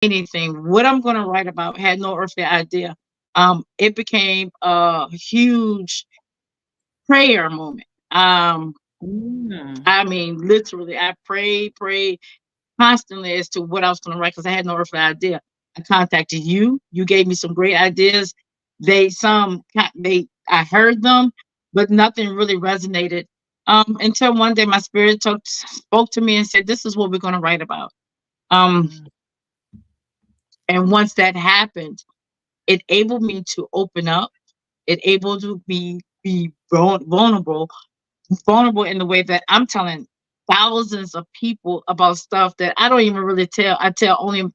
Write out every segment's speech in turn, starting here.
anything. What I'm going to write about, had no earthly idea. It became a huge prayer moment. Mm. I mean, literally, I prayed constantly as to what I was going to write because I had no earthly idea. I contacted you. You gave me some great ideas. I heard them, but nothing really resonated. Until one day my spirit spoke to me and said, "This is what we're going to write about." Um, Mm. and once that happened, it enabled me to open up. It able to be vulnerable in the way that I'm telling thousands of people about stuff that I don't even really tell. I tell only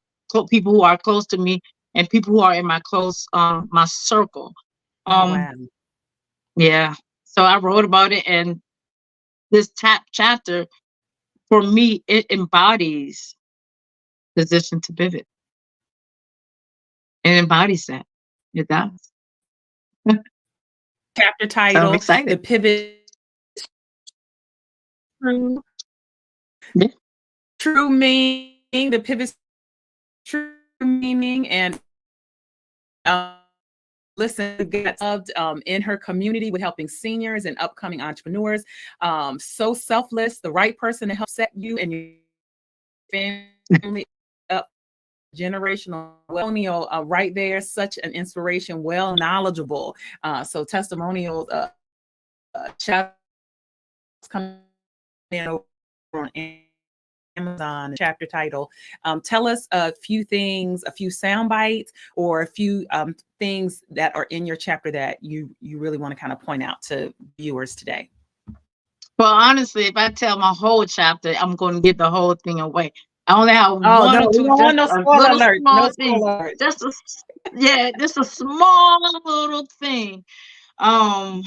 people who are close to me and people who are in my close my circle. Oh, Um wow. yeah. So I wrote about it, and this chapter for me, it embodies position to pivot. It embodies that. It does. Chapter So I'm title, The excited. Pivot, true, Yeah. true meaning, the pivot, true meaning, and listen, gets loved in her community with helping seniors and upcoming entrepreneurs. So selfless, the right person to help set you and your family up. Generational testimonial right there, such an inspiration, well knowledgeable. So testimonials, chapters coming in over on Amazon, chapter title. Tell us a few things, a few sound bites, or a few things that are in your chapter that you really want to kind of point out to viewers today. Well, honestly, if I tell my whole chapter, I'm going to give the whole thing away. I only have Oh one no, or we two, don't want just no a spoiler little alert. No small thing. spoiler alert. Yeah, just a small little thing. Um,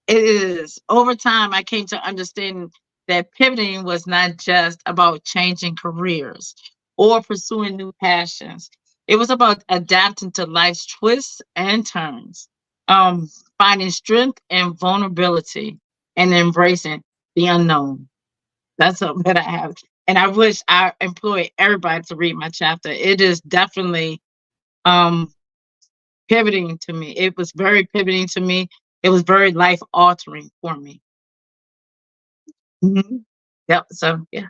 it is over time I came to understand that pivoting was not just about changing careers or pursuing new passions. It was about adapting to life's twists and turns, finding strength and vulnerability, and embracing the unknown. That's something that I have. And I wish I employ everybody to read my chapter. It is definitely um pivoting to me. It was very pivoting to me. It was very life altering for me. Mhm. Yep. So yeah.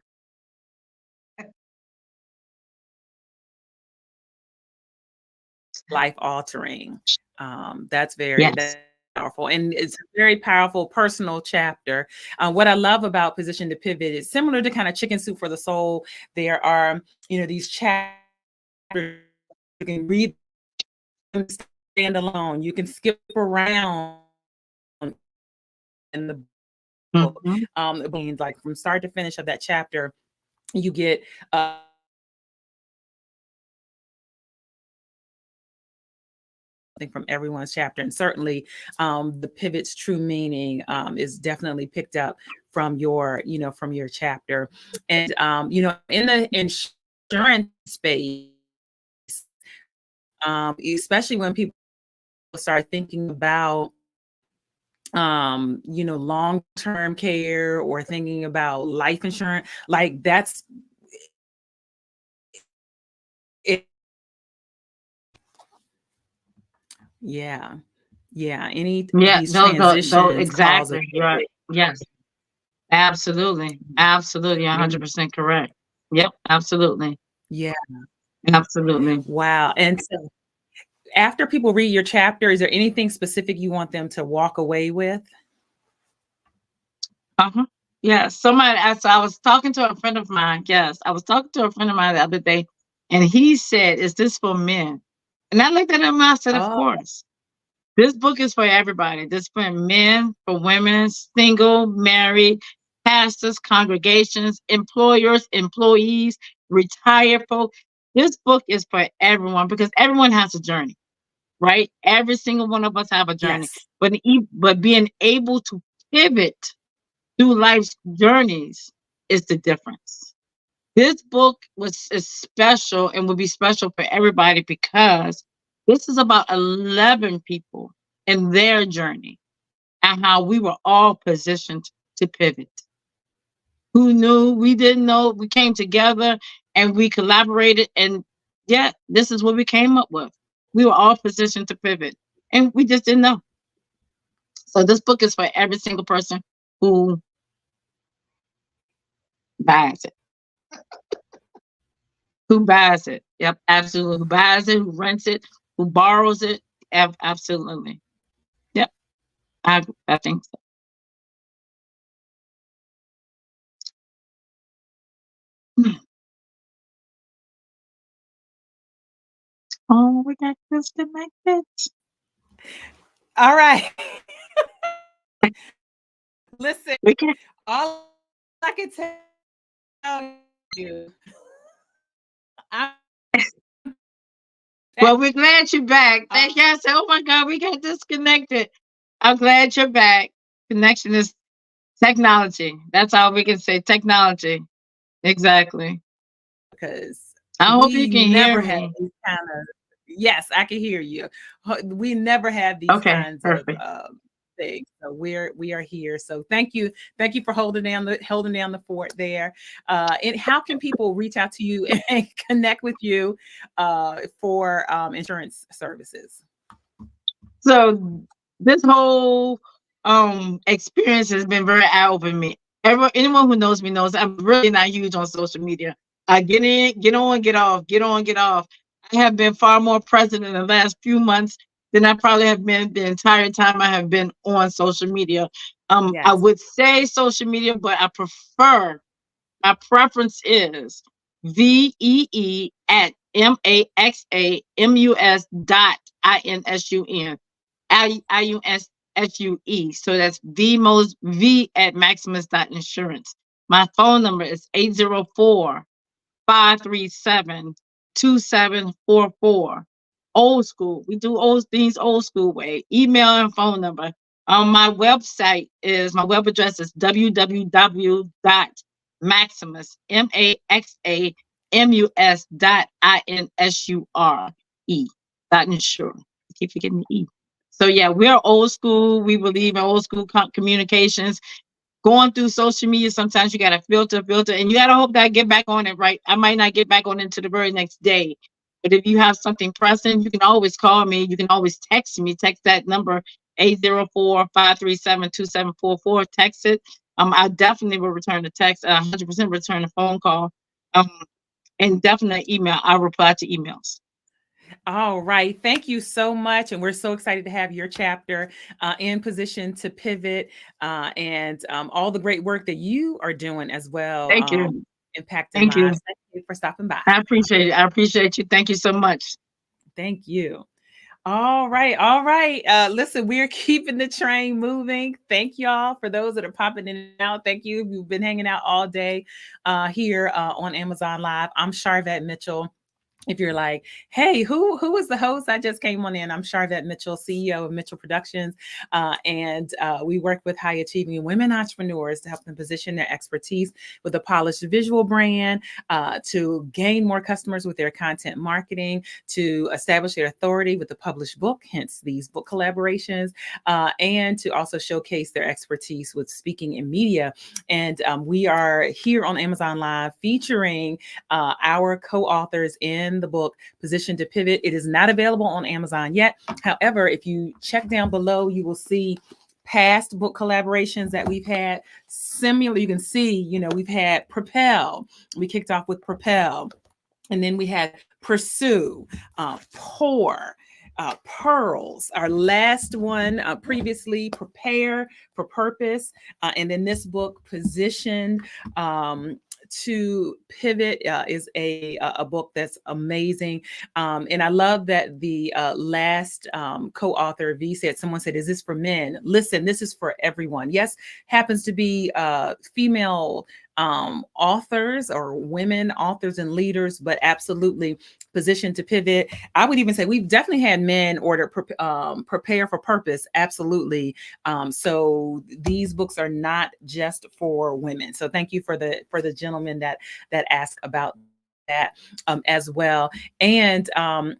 Life altering. That's Yes. powerful, and it's a very powerful personal chapter. What I love about Position to Pivot is similar to kind of Chicken Soup for the Soul. There are, these chapters you can read them stand alone. You can skip around in the book. Mhm. It means like from start to finish of that chapter, you get from everyone's chapter, and certainly the pivot's true meaning is definitely picked up from your chapter. And in the insurance space, especially when people start thinking about long-term care or thinking about life insurance, like that's it. Yeah. Yeah, any of Yeah. these No, transitions cause a exactly. Right. pivot. Yes. Absolutely. Absolutely. Yeah. 100% correct. Yep. Absolutely. Yeah. Absolutely. Wow. And so after people read your chapter, is there anything specific you want them to walk away with? Uh-huh. Yeah. So I was talking to a friend of mine. Yes. I was talking to a friend of mine the other day, and he said, "Is this for men?" And I looked at him and I said, "Of Oh, course. This book is for everybody. This is for men, for women, single, married, pastors, congregations, employers, employees, retired folk. This book is for everyone because everyone has a journey, right? Every single one of us have a journey. yes. But being able to pivot through life's journeys is the difference. This book is special and will be special for everybody because this is about 11 people and their journey and how we were all positioned to pivot. Who knew? We didn't know. We came together and we collaborated, and Yet this is what we came up with. We were all positioned to pivot, and we just didn't know. So this book is for every single person who buys it. Who buys it? Yep, absolutely. Who buys it? Who rents it? Who borrows it? Absolutely. Yep, I think so. Oh, we got disconnected. All right. Listen, We can. all I can tell you, I'm Well, we're glad you're back. Thank you. I said, oh my God, we got disconnected. I'm glad you're back. Connection is technology. That's all we can say. Technology. Exactly. because I hope you we can hear never had me. these kind of, yes, I can hear you. We never had these Okay, kinds perfect. of things. So we are here. So thank you for holding down the fort there. And how can people reach out to you and connect with you for insurance services? So this whole experience has been very eye-opening me. Anyone who knows me knows I'm really not huge on social media. I get in, get on, get off, get on, get off. I have been far more present in the last few months than I probably have been the entire time I have been on social media. I Yes. would say social media, but my preference is VEE at MAXAMUS.INSUN. IUSSUE. So that's V at Maximus.insurance. My phone number is 804-537-2744. Old school. We do old things old school way. Email and phone number. My website is my web address is www.maximus MAXAMUS.INSURE. I keep forgetting the E. So yeah, we're old school. We believe in old school communications. Going through social media, sometimes you gotta filter, and you gotta hope that I get back on it. Right, I might not get back on it until the very next day. But if you have something pressing, you can always call me. You can always text me. Text that number 804-537-2744. Text it. I definitely will return the text. 100% return a phone call. And definitely email. I'll reply to emails. All right. Thank you so much. And we're so excited to have your chapter in position to pivot and all the great work that you are doing as well. Thank you. Impacting Thank you. lives. Thank you for stopping by. I appreciate it. I appreciate you. Thank you so much. Thank you. All right. All right. Listen, we're keeping the train moving. Thank y'all for those that are popping in and out. Thank you. You've been hanging out all day here on Amazon Live. I'm Sharvette Mitchell. If you're like, hey, who was the host? I just came on in. I'm Sharvette Mitchell, CEO of Mitchell Productions. And we work with high achieving women entrepreneurs to help them position their expertise with a polished visual brand, to gain more customers with their content marketing, to establish their authority with the published book, hence these book collaborations, and to also showcase their expertise with speaking and media. And we are here on Amazon Live featuring our co-authors in the book Position to Pivot. It is not available on Amazon yet. However, if you check down below, you will see past book collaborations that we've had. Similar, you can see, we've had Propel. We kicked off with Propel. And then we had Pursue, Pour, Pearls. Our last one previously, Prepare for Purpose. And then this book, Position to Pivot, is a book that's amazing. And I love that the last co-author V said, someone said, is this for men? Listen, this is for everyone. Yes, happens to be female authors or women authors and leaders, but absolutely Position to Pivot. I would even say we've definitely had men order Prepare for Purpose. Absolutely. So these books are not just for women. So thank you for the gentleman that asked about that as well. And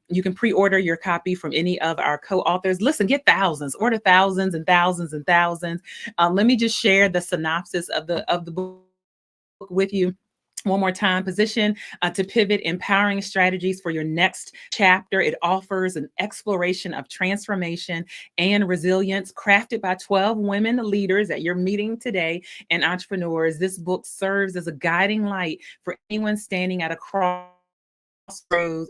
you can pre-order your copy from any of our co-authors. Listen, get thousands, order thousands and thousands and thousands. Let me just share the synopsis of the book with you. One more time, Position to Pivot, Empowering Strategies for Your Next Chapter. It offers an exploration of transformation and resilience crafted by 12 women leaders that you're meeting today and entrepreneurs. This book serves as a guiding light for anyone standing at a crossroads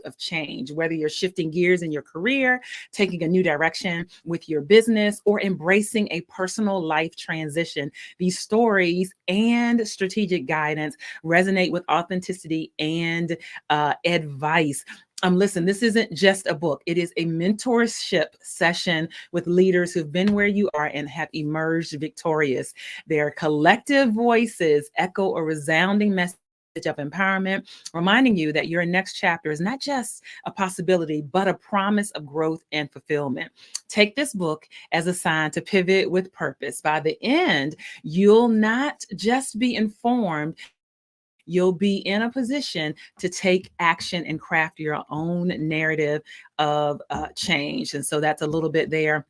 of change, whether you're shifting gears in your career, taking a new direction with your business, or embracing a personal life transition. These stories and strategic guidance resonate with authenticity and advice. Listen, this isn't just a book. It is a mentorship session with leaders who've been where you are and have emerged victorious. Their collective voices echo a resounding message of empowerment, reminding you that your next chapter is not just a possibility, but a promise of growth and fulfillment. Take this book as a sign to pivot with purpose. By the end, you'll not just be informed, you'll be in a position to take action and craft your own narrative of change. And so that's a little bit there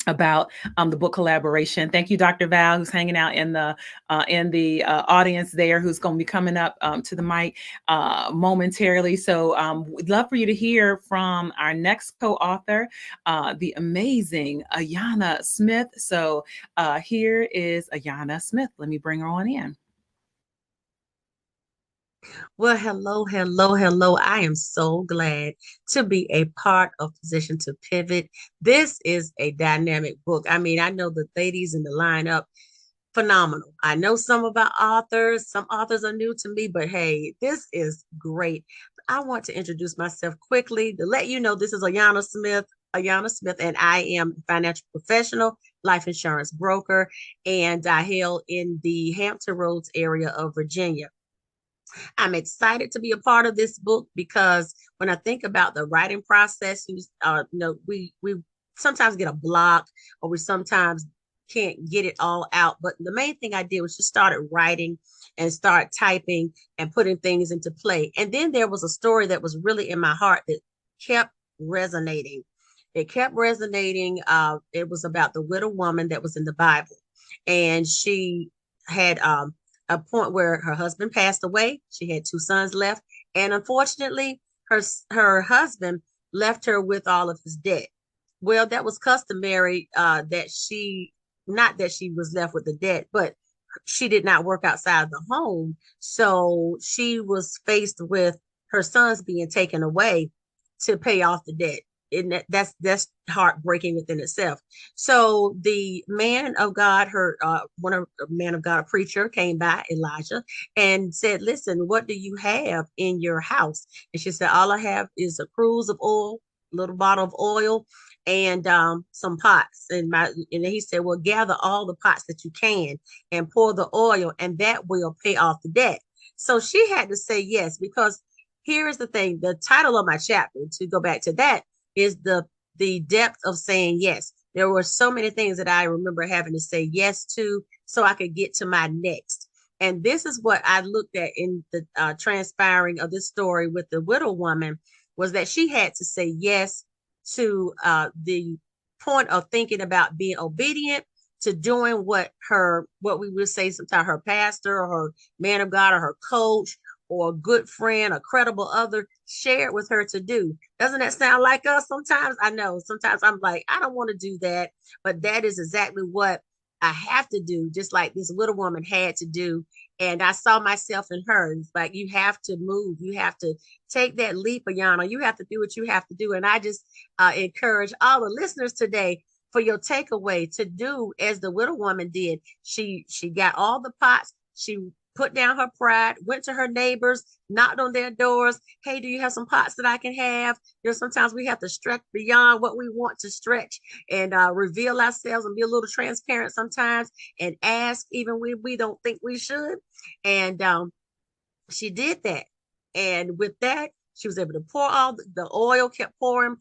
about the book collaboration. Thank you, Dr. Val, who's hanging out in the audience there, who's going to be coming up to the mic momentarily. So we'd love for you to hear from our next co-author, the amazing Ayanna Smith. So here is Ayanna Smith. Let me bring her on in. Well, hello, hello, hello. I am so glad to be a part of Position to Pivot. This is a dynamic book. I mean, I know the ladies in the lineup, phenomenal. I know some of our authors, some authors are new to me, but hey, this is great. I want to introduce myself quickly to let you know this is Ayanna Smith. And I am a financial professional, life insurance broker, and I hail in the Hampton Roads area of Virginia. I'm excited to be a part of this book because when I think about the writing process, we sometimes get a block or we sometimes can't get it all out. But the main thing I did was just started writing and start typing and putting things into play. And then there was a story that was really in my heart that kept resonating. It kept resonating. It was about the widow woman that was in the Bible. And she had a point where her husband passed away. She had 2 sons left. And unfortunately, her husband left her with all of his debt. Well, that was customary not that she was left with the debt, but she did not work outside the home. So she was faced with her sons being taken away to pay off the debt. And that's heartbreaking within itself. So the man of God, a preacher came by, Elijah, and said, "Listen, what do you have in your house?" And she said, "All I have is a cruse of oil, a little bottle of oil, and some pots." And he said, "Well, gather all the pots that you can and pour the oil, and that will pay off the debt." So she had to say yes, because here is the thing: the title of my chapter, to go back to that, is the depth of saying yes. There were so many things that I remember having to say yes to so I could get to my next. And this is what I looked at in the transpiring of this story with the widow woman, was that she had to say yes to the point of thinking about being obedient to doing what we would say sometimes her pastor or her man of God or her coach or a good friend, a credible other shared with her to do. Doesn't that sound like us sometimes? I know sometimes I'm like, I don't want to do that, but that is exactly what I have to do, just like this little woman had to do. And I saw myself in her. It's like, you have to move. You have to take that leap, Ayanna. You have to do what you have to do. And I just encourage all the listeners today for your takeaway to do as the widow woman did. She got all the pots. She put down her pride, went to her neighbors, knocked on their doors. "Hey, do you have some pots that I can have?" Sometimes we have to stretch beyond what we want to stretch and reveal ourselves and be a little transparent sometimes and ask even when we don't think we should. And she did that. And with that, she was able to pour all the oil, kept pouring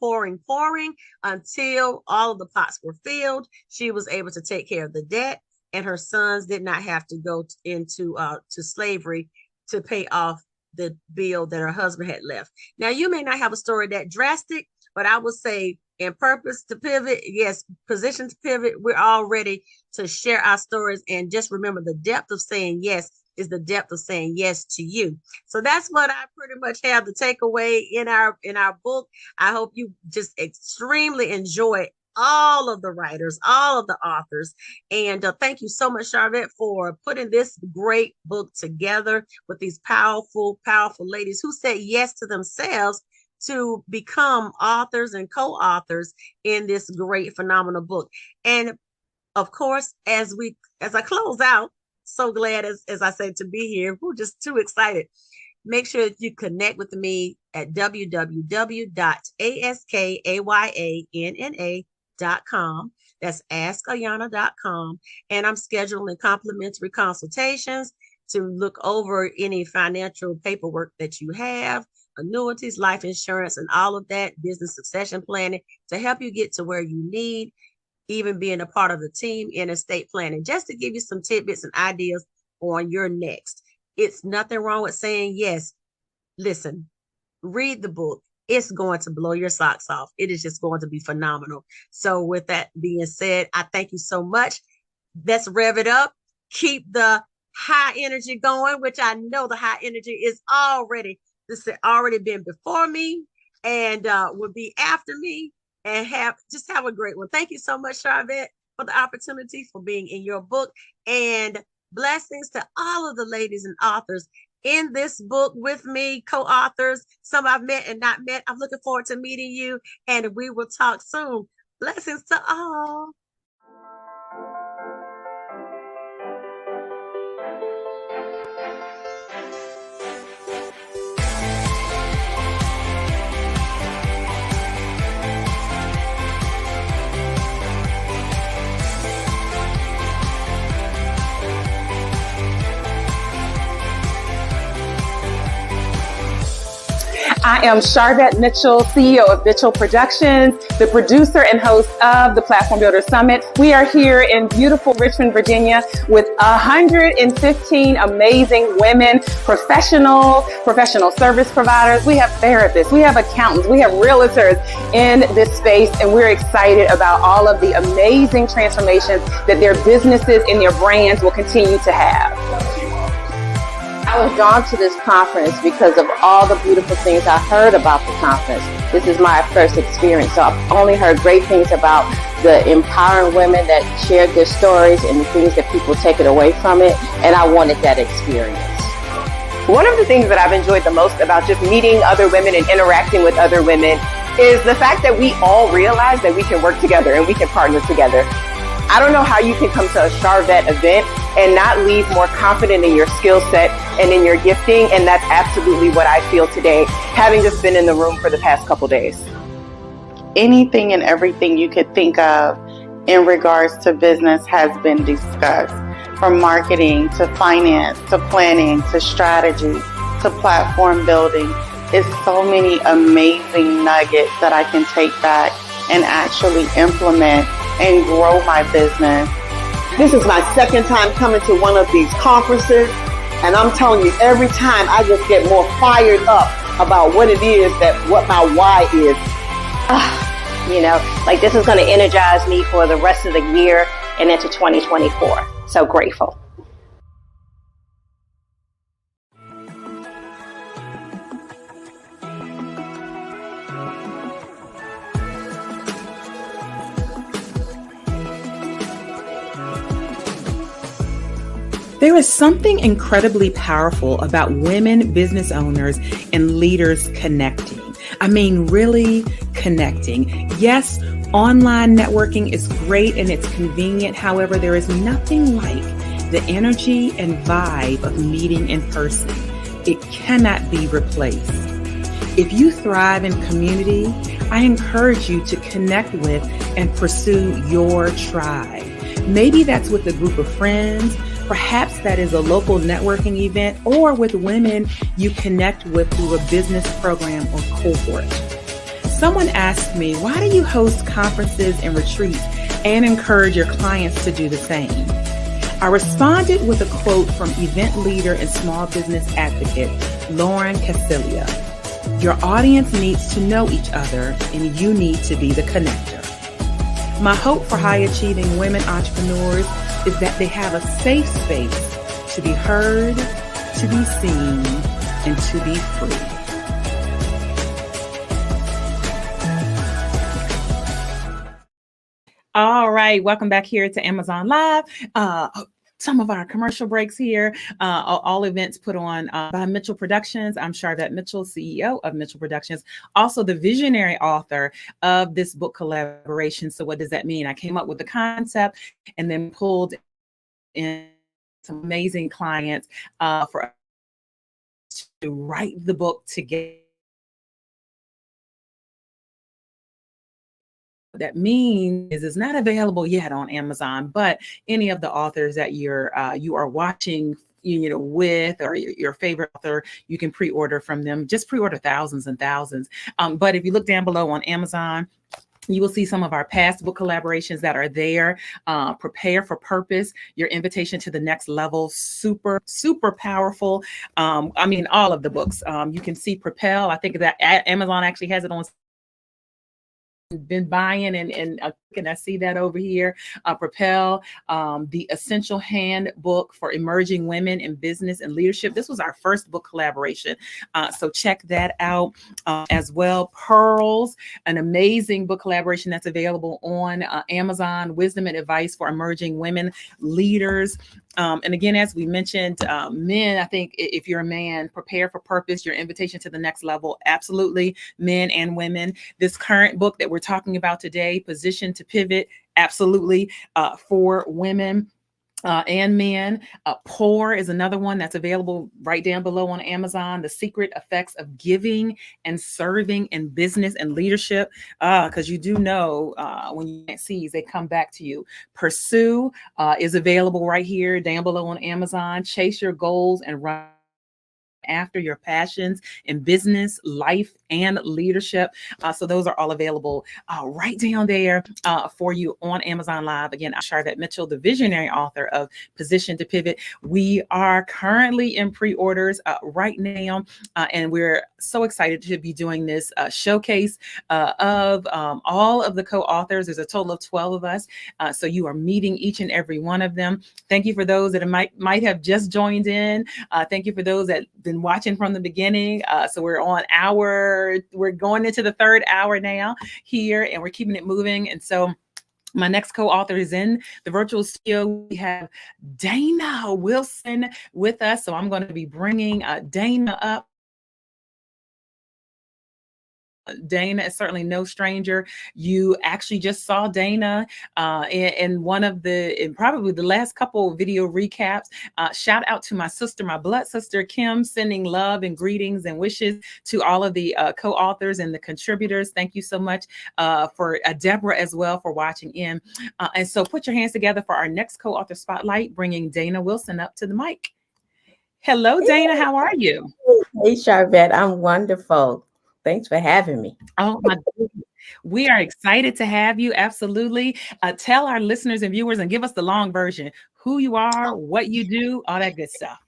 until all of the pots were filled. She was able to take care of the debt, and her sons did not have to go into to slavery to pay off the bill that her husband had left. Now, you may not have a story that drastic, but I would say in purpose to pivot, yes, position to pivot, we're all ready to share our stories. And just remember, the depth of saying yes is the depth of saying yes to you. So that's what I pretty much have to take away in our book. I hope you just extremely enjoy all of the writers, all of the authors. And thank you so much, Charvette, for putting this great book together with these powerful, powerful ladies who said yes to themselves to become authors and co-authors in this great, phenomenal book. And of course, as I close out, so glad, as I said, to be here. We're just too excited. Make sure that you connect with me at www.askayanna.com. That's askayanna.com. And I'm scheduling complimentary consultations to look over any financial paperwork that you have, annuities, life insurance, and all of that, business succession planning to help you get to where you need, even being a part of the team in estate planning, just to give you some tidbits and ideas on your next. It's nothing wrong with saying yes. Listen, read the book. It's going to blow your socks off. It is just going to be phenomenal. So with that being said, I thank you so much. Let's rev it up. Keep the high energy going, which I know the high energy is already been before me and will be after me, and have a great one. Thank you so much, Charvette, for the opportunity, for being in your book, and blessings to all of the ladies and authors in this book with me, co-authors, some I've met and not met. I'm looking forward to meeting you, and we will talk soon. Blessings to all. I am Charvette Mitchell, CEO of Mitchell Productions, the producer and host of the Platform Builder Summit. We are here in beautiful Richmond, Virginia, with 115 amazing women, professional service providers. We have therapists, we have accountants, we have realtors in this space, and we're excited about all of the amazing transformations that their businesses and their brands will continue to have. I was drawn to this conference because of all the beautiful things I heard about the conference. This is my first experience, so I've only heard great things about the empowering women that shared their stories and the things that people take it away from it, and I wanted that experience. One of the things that I've enjoyed the most about just meeting other women and interacting with other women is the fact that we all realize that we can work together and we can partner together. I don't know how you can come to a Charvette event and not leave more confident in your skill set and in your gifting. And that's absolutely what I feel today, having just been in the room for the past couple days. Anything and everything you could think of in regards to business has been discussed, from marketing to finance to planning to strategy to platform building. It's so many amazing nuggets that I can take back and actually implement and grow my business. This is my second time coming to one of these conferences, and I'm telling you, every time I just get more fired up about what it is, what my why is. This is going to energize me for the rest of the year and into 2024. So grateful. There is something incredibly powerful about women business owners and leaders connecting. I mean, really connecting. Yes, online networking is great and it's convenient. However, there is nothing like the energy and vibe of meeting in person. It cannot be replaced. If you thrive in community, I encourage you to connect with and pursue your tribe. Maybe that's with a group of friends. Perhaps that is a local networking event, or with women you connect with through a business program or cohort. Someone asked me, why do you host conferences and retreats and encourage your clients to do the same? I responded with a quote from event leader and small business advocate, Lauren Casilia. Your audience needs to know each other, and you need to be the connector. My hope for high-achieving women entrepreneurs is that they have a safe space to be heard, to be seen, and to be free. All right, welcome back here to Amazon Live. Some of our commercial breaks here, all events put on by Mitchell Productions. I'm Charvette Mitchell, CEO of Mitchell Productions, also the visionary author of this book collaboration. So what does that mean? I came up with the concept and then pulled in some amazing clients for us to write the book together. That means is it's not available yet on Amazon, but any of the authors that you are watching with, or your favorite author, you can pre-order from them. Just pre-order thousands and thousands. But if you look down below on Amazon, you will see some of our past book collaborations that are there. Prepare for Purpose, Your Invitation to the Next Level. Super, super powerful. I mean, all of the books. You can see Propel. I think that Amazon actually has it on. Been buying and I see that over here. Propel, the Essential Handbook for Emerging Women in Business and Leadership. This was our first book collaboration, so check that out as well. Pearls, an amazing book collaboration that's available on Amazon. Wisdom and Advice for Emerging Women Leaders. And again, as we mentioned, men, I think if you're a man, Prepare for Purpose, Your Invitation to the Next Level. Absolutely, men and women. This current book that we're talking about today, Position to Pivot, absolutely for women and men. Pour is another one that's available right down below on Amazon. The Secret Effects of Giving and Serving in Business and Leadership, because you do know when you plant seeds, they come back to you. Pursue is available right here down below on Amazon. Chase Your Goals and Run After Your Passions in Business, Life, and Leadership. So those are all available right down there for you on Amazon Live. Again, I'm Charvette Mitchell, the visionary author of Position to Pivot. We are currently in pre-orders right now, and we're so excited to be doing this showcase of all of the co-authors. There's a total of 12 of us, so you are meeting each and every one of them. Thank you for those that might have just joined in. Thank you for those that been watching from the beginning. So we're going into the third hour now here, and we're keeping it moving. And so my next co-author is in the virtual studio. We have Dana Wilson with us. So I'm going to be bringing Dana up. Dana is certainly no stranger. You actually just saw Dana in one of in probably the last couple of video recaps. Shout out to my sister, my blood sister, Kim, sending love and greetings and wishes to all of the co-authors and the contributors. Thank you so much for Deborah as well for watching in. And so put your hands together for our next co-author spotlight, bringing Dana Wilson up to the mic. Hello, Dana. How are you? Hey, Charvette. I'm wonderful. Thanks for having me. Oh, my goodness. We are excited to have you. Absolutely. Tell our listeners and viewers and give us the long version, who you are, what you do, all that good stuff.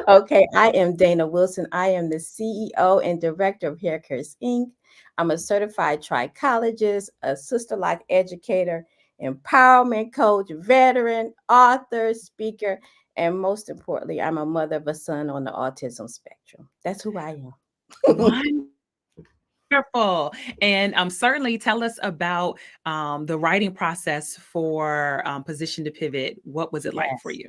Okay, I am Dana Wilson. I am the CEO and director of Hair Cares Inc. I'm a certified trichologist, a sister-like educator, empowerment coach, veteran, author, speaker, and most importantly, I'm a mother of a son on the autism spectrum. That's who I am. Wonderful. And certainly tell us about the writing process for Position to Pivot. What was it like for you?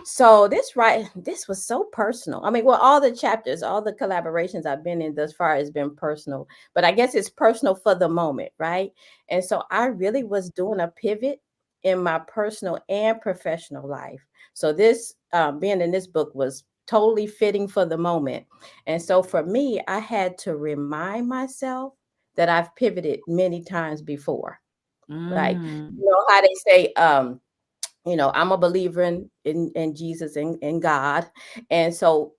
So this was so personal. I mean, well, all the chapters, all the collaborations I've been in thus far has been personal, but I guess it's personal for the moment, right? And so I really was doing a pivot in my personal and professional life. So this being in this book was totally fitting for the moment. And so for me, I had to remind myself that I've pivoted many times before. Like, you know how they say, I'm a believer in Jesus and in God. And so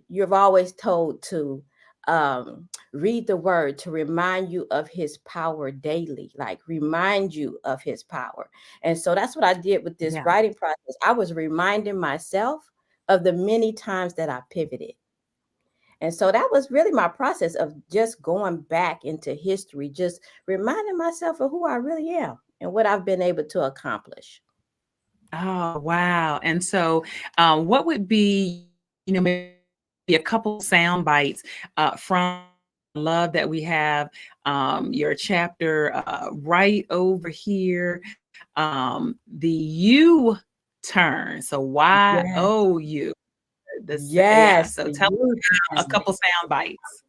you've always told to read the word to remind you of his power daily, like remind you of his power. And so that's what I did with this writing process. I was reminding myself of the many times that I pivoted. And so that was really my process of just going back into history, just reminding myself of who I really am and what I've been able to accomplish. Oh, wow. And so, what would be, maybe a couple sound bites from love that we have your chapter right over here, the U turn. So Yes, YOU. Yeah. yes, So the tell us a U-turn. couple sound bites.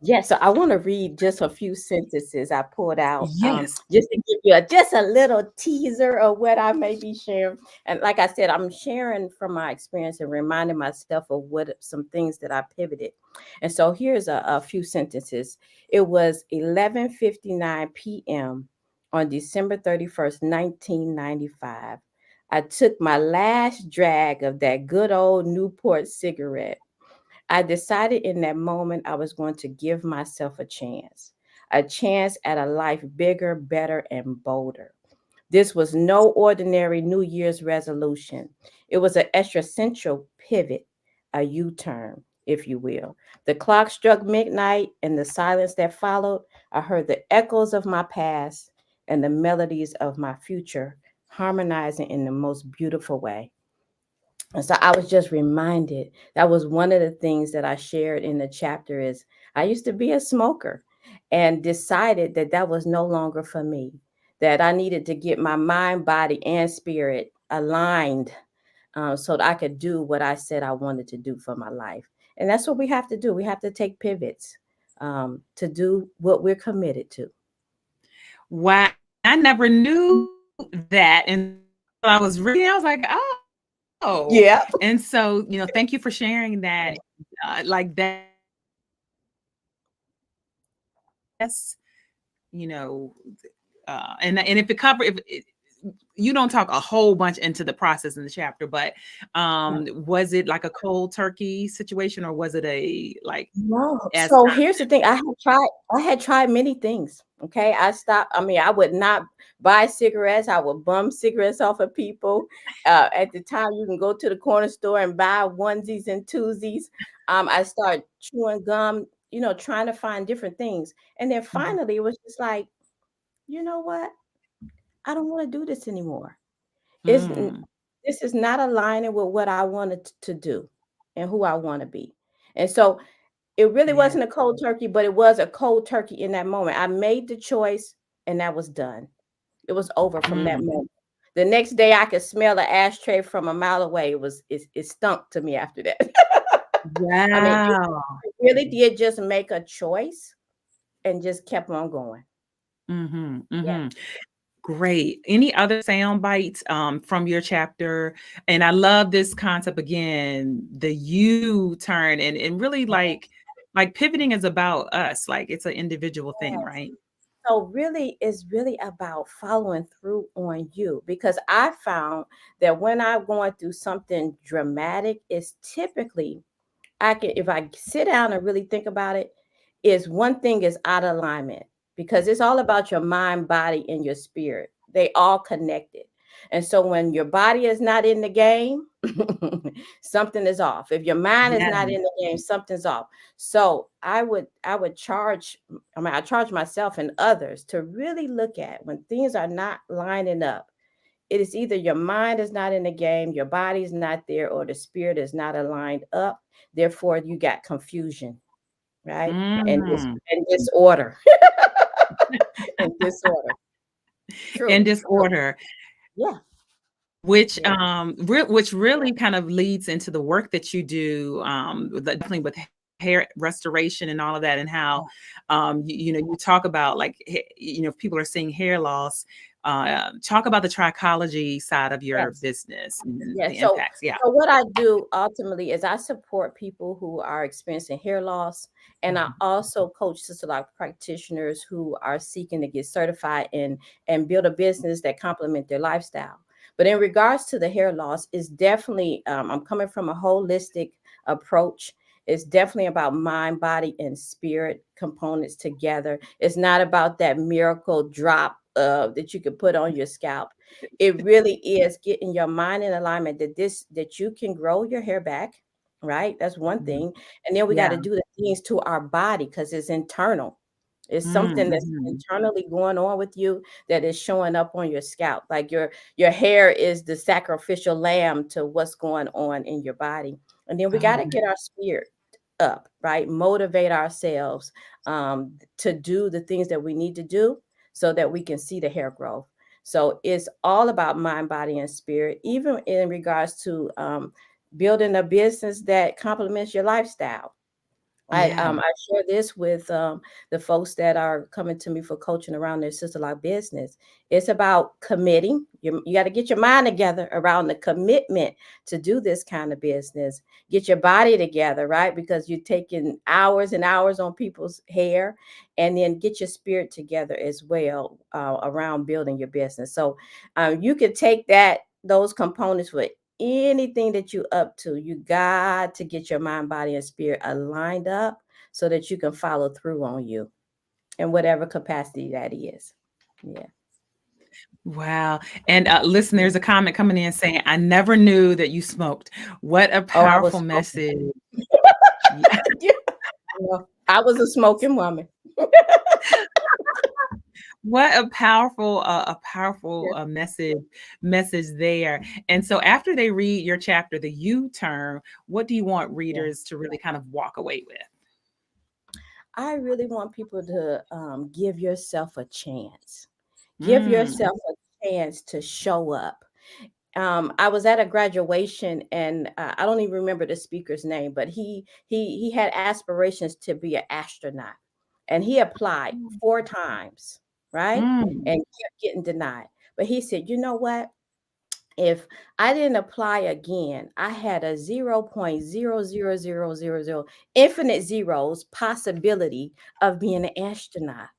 Yes, so I want to read just a few sentences I pulled out, Yes. just to give you just a little teaser of what I may be sharing. And like I said, I'm sharing from my experience and reminding myself of what some things that I pivoted. And so here's a few sentences. It was 11:59 p.m. on December 31st, 1995. I took my last drag of that good old Newport cigarette. I decided in that moment I was going to give myself a chance at a life bigger, better, and bolder. This was no ordinary New Year's resolution. It was an existential pivot, a U turn, if you will. The clock struck midnight, and the silence that followed, I heard the echoes of my past and the melodies of my future harmonizing in the most beautiful way. And so I was just reminded that was one of the things that I shared in the chapter is I used to be a smoker and decided that that was no longer for me, that I needed to get my mind, body, and spirit aligned so that I could do what I said I wanted to do for my life. And that's what we have to do. We have to take pivots to do what we're committed to. Wow. I never knew that. And I was reading, I was like, oh. Yeah. And so, thank you for sharing that. Like that's, you know, and if it cover if it, you don't talk a whole bunch into the process in the chapter, but was it like a cold turkey situation, or was it a like No. as So time? here's the thing. I had tried many things. Okay. I stopped. I mean, I would not buy cigarettes. I would bum cigarettes off of people. At the time, you can go to the corner store and buy onesies and twosies. I started chewing gum, trying to find different things. And then Mhm. finally it was just like, you know what? I don't want to do this anymore. It's Mm, this is not aligning with what I wanted to do and who I want to be. And so it really yeah. wasn't a cold turkey, but it was a cold turkey in that moment. I made the choice and that was done. It was over from that Mm. moment. The next day I could smell the ashtray from a mile away. It stunk to me after that. I mean, Wow. it really did just make a choice and just kept on going. Mm-hmm. Yeah. Mm-hmm. Great. Any other sound bites from your chapter? And I love this concept again, the U turn, and really like pivoting is about us, like it's an individual thing, Yes. right? So really, it's really about following through on you because I found that when I'm going through something dramatic, it's typically I can if I sit down and really think about it, is one thing is out of alignment because it's all about your mind, body, and your spirit. They all connected. And so when your body is not in the game, something is off. If your mind is Yeah. not in the game, something's off. So I would charge, I charge myself and others to really look at when things are not lining up. It is either your mind is not in the game, your body is not there, or the spirit is not aligned up. Therefore, you got confusion, right? Mm. And disorder. And disorder. In Truly. So, disorder, yeah. which Yeah. which really kind of leads into the work that you do, definitely with hair restoration and all of that, and how you talk about like if people are seeing hair loss, talk about the trichology side of your Yes. business and Yeah. the So, impacts. Yeah. so what I do ultimately is I support people who are experiencing hair loss, and I Mhm. also coach sister like practitioners who are seeking to get certified and build a business that complement their lifestyle. But in regards to the hair loss, it's definitely I'm coming from a holistic approach. It's definitely about mind, body, and spirit components together. It's not about that miracle drop that you could put on your scalp. It really is getting your mind in alignment that you can grow your hair back, right? That's one Mhm. thing. And then we got Yeah. to do the things to our body because it's internal. It's something that's Mm-hmm. internally going on with you that is showing up on your scalp. Like your hair is the sacrificial lamb to what's going on in your body. And then we got to Oh, get our spirit up, right? Motivate ourselves to do the things that we need to do so that we can see the hair growth. So it's all about mind, body, and spirit, even in regards to building a business that complements your lifestyle. yeah. I share this with the folks that are coming to me for coaching around their sister like business. It's about committing. You got to get your mind together around the commitment to do this kind of business. Get your body together, right? Because you're taking hours and hours on people's hair, and then get your spirit together as well around building your business. So you could take those components with anything that you up to. You got to get your mind, body, and spirit aligned up so that you can follow through on you in whatever capacity that is. Yeah. Wow. And listen, there's a comment coming in saying, I never knew that you smoked. What a Oh, I was powerful smoking. message. Yeah. I was a smoking woman. What a powerful message there. And so after they read your chapter, the U-turn, what do you want readers to really kind of walk away with? I really want people to give yourself a chance. Give yourself a chance to show up. I was at a graduation, and I don't even remember the speaker's name, but he had aspirations to be an astronaut, and he applied 4 times, right? Mm. And kept getting denied. But he said, you know what? If I didn't apply again, I had a 0.00000 infinite zeros possibility of being an astronaut.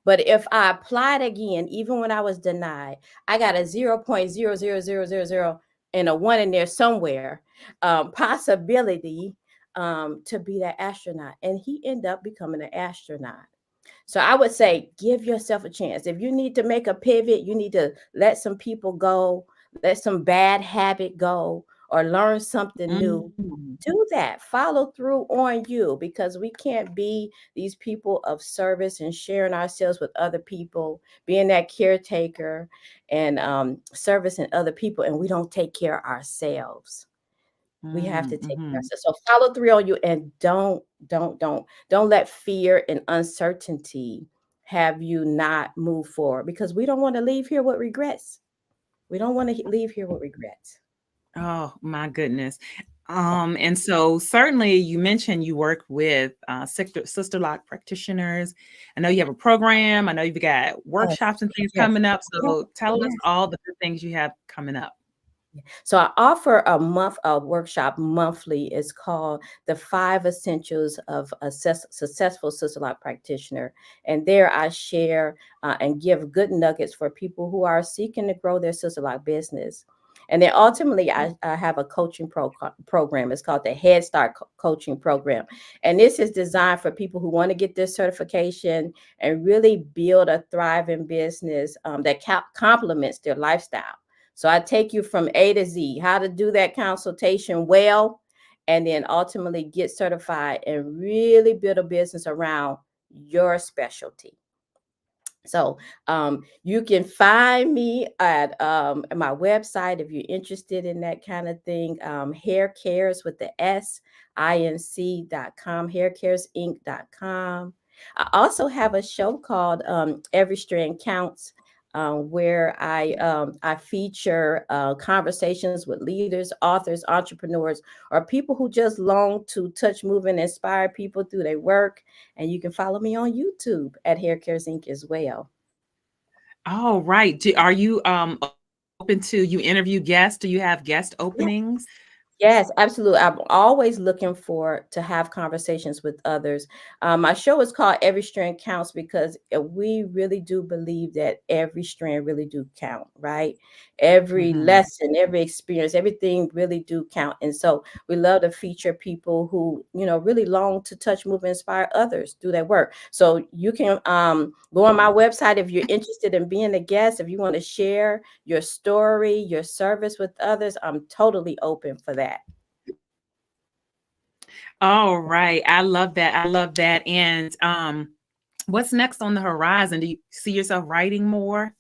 But if I applied again, even when I was denied, I got a 0.00000 and a 1 in there somewhere possibility to be that astronaut. And he ended up becoming an astronaut. So I would say, give yourself a chance. If you need to make a pivot, you need to let some people go, let some bad habit go, or learn something new. Do that. Follow through on you, because we can't be these people of service and sharing ourselves with other people, being that caretaker and servicing other people, and we don't take care of ourselves. We have to take care of ourselves. So follow through on you, and don't let fear and uncertainty have you not move forward, because we don't want to leave here with regrets. We don't want to leave here with regrets. Oh my goodness. And so certainly you mentioned you work with sister lock practitioners. I know you have a program. I know you've got workshops and things Yes. coming up. So tell us Yes. all the good things you have coming up. So I offer a workshop monthly. It's called the 5 Essentials of a Successful Sister Lock Practitioner. And there I share and give good nuggets for people who are seeking to grow their Sister Lock business. And then ultimately, I have a coaching program. It's called the Head Start Coaching Program. And this is designed for people who want to get this certification and really build a thriving business that complements their lifestyle. So I take you from A to Z, how to do that consultation well, and then ultimately get certified and really build a business around your specialty. So you can find me at my website if you're interested in that kind of thing. Hair Cares with the SINC.com, haircaresinc.com. I also have a show called Every Strand Counts, where I feature conversations with leaders, authors, entrepreneurs, or people who just long to touch, move, and inspire people through their work. And you can follow me on YouTube at Hair Cares Inc. as well. Oh, right. Are you open to you interview guests? Do you have guest openings? Yes, absolutely. I'm always looking to have conversations with others. My show is called Every Strand Counts because we really do believe that every strand really do count, right? Every lesson, every experience, everything really do count. And so we love to feature people who, really long to touch, move, and inspire others through their work. So you can go on my website if you're interested in being a guest, if you want to share your story, your service with others. I'm totally open for that. All right. I love that. And What's next on the horizon? Do you see yourself writing more?